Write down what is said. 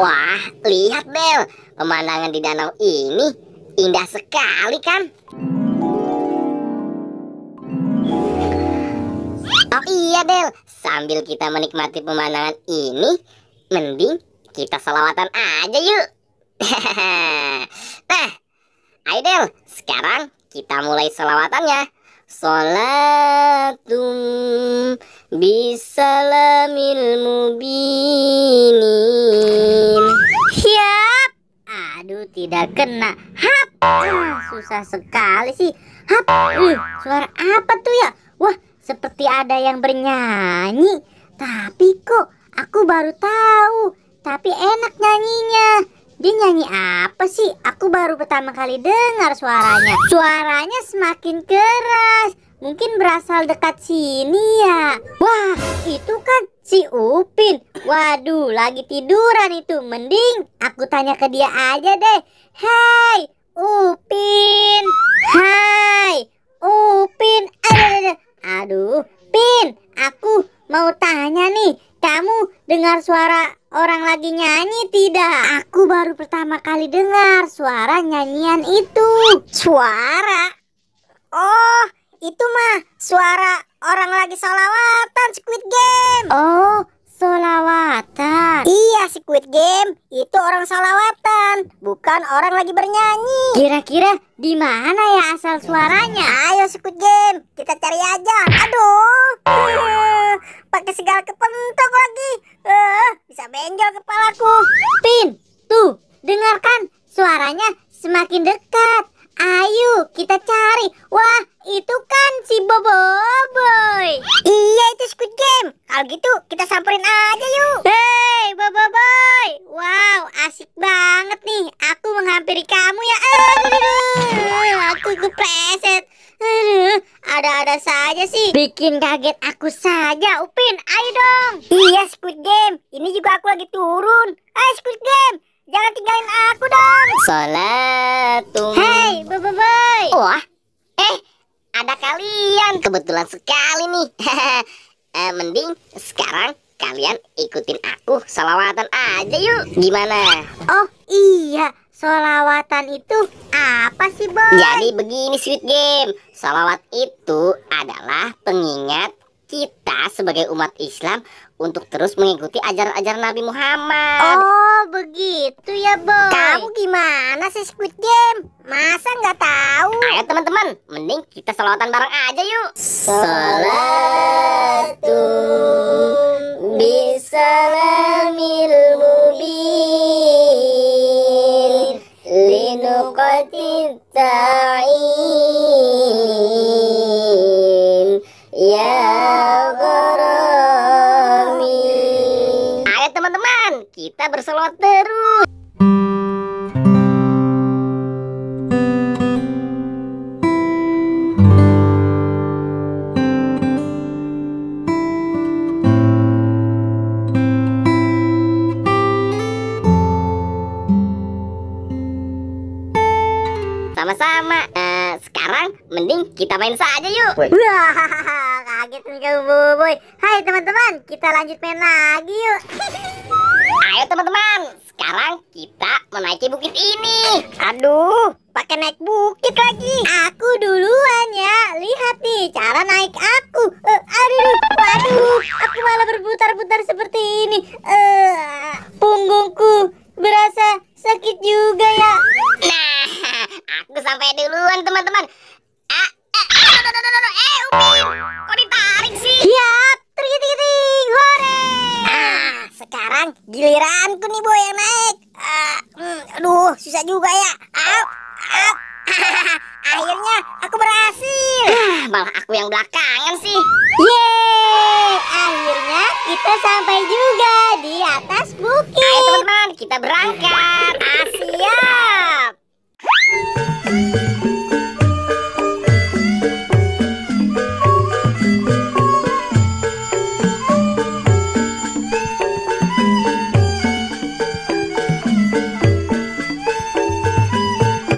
Wah, lihat Del, pemandangan di danau ini indah sekali kan? Oh iya Del, sambil kita menikmati pemandangan ini, mending kita selawatan aja yuk. Nah, ayo Del, sekarang kita mulai selawatannya. Sholatum bisalamil mubinin. Siap. Aduh, tidak kena. Hap. Susah sekali sih. Hap. Suara apa tuh ya? Wah, seperti ada yang bernyanyi. Tapi kok aku baru tahu. Tapi enak nyanyinya. Dia nyanyi apa sih? Aku baru pertama kali dengar suaranya. Suaranya semakin keras. Mungkin berasal dekat sini ya. Wah, itu kan si Upin. Waduh, lagi tiduran itu. Mending aku tanya ke dia aja deh. Hai, Upin. Hai, Upin. Aduh, Pin. Aku mau tanya nih. Kamu dengar suara orang lagi nyanyi tidak? Aku baru pertama kali dengar suara nyanyian itu. Suara? Oh, itu mah suara orang lagi sholawatan Squid Game. Oh, sholawatan. Iya, Squid Game itu orang sholawatan, bukan orang lagi bernyanyi. Kira-kira di mana ya asal suaranya? Ayo Squid Game, kita cari aja. Aduh, pakai segala kepentok lagi. Bisa benjol kepalaku. Pin, tuh, dengarkan suaranya semakin dekat. Ayo kita cari. Wah, itu kan si Boboiboy. Iya, itu Squid Game. Kalau gitu kita samperin aja yuk. Hei Boboiboy, wow, asik banget nih. Aku menghampiri kamu ya. Aku kepleset. Ada-ada saja sih. Bikin kaget aku saja, Upin. Ayo dong. Iya, Squid Game. Ini juga aku lagi turun. Ayo Squid Game, jangan tinggalin aku dong. Sholatum. Hei, Boboiboy. Wah, ada kalian. Kebetulan sekali nih. Mending sekarang kalian ikutin aku salawatan aja yuk. Gimana? Oh iya, sholawatan itu apa sih, Boy? Jadi begini Squid Game, salawat itu adalah pengingat kita sebagai umat Islam untuk terus mengikuti ajaran-ajaran Nabi Muhammad. Oh begitu ya, Boy. Kamu gimana sih Squid Game? Masa nggak tahu? Ayo teman-teman, mending kita salawatan bareng aja yuk. Sholatum bisalamil mubin linuqatit ta'in ya gharami. Ayo teman-teman, kita berselawat terus. Sama-sama. Sekarang mending kita main saja yuk. Wah, kaget nih kamu, Boboiboy. Hai teman-teman, kita lanjut main lagi yuk. Ayo teman-teman, sekarang kita menaiki bukit ini. Aduh, pakai naik bukit lagi. Aku duluan ya. Lihat nih cara naik aku. Aduh, waduh, aku malah berputar-putar seperti ini. Punggungku berasa sakit juga ya. Nah, aku sampai duluan teman-teman. Upin, kok ditarik sih? Siap, tergiting, hore. Sekarang giliranku nih Boy yang naik. Aduh, susah juga ya. Akhirnya aku berhasil. Malah aku yang belakangan sih. Yeay, akhirnya kita sampai juga di atas bukit. Ayo teman-teman, kita berangkat.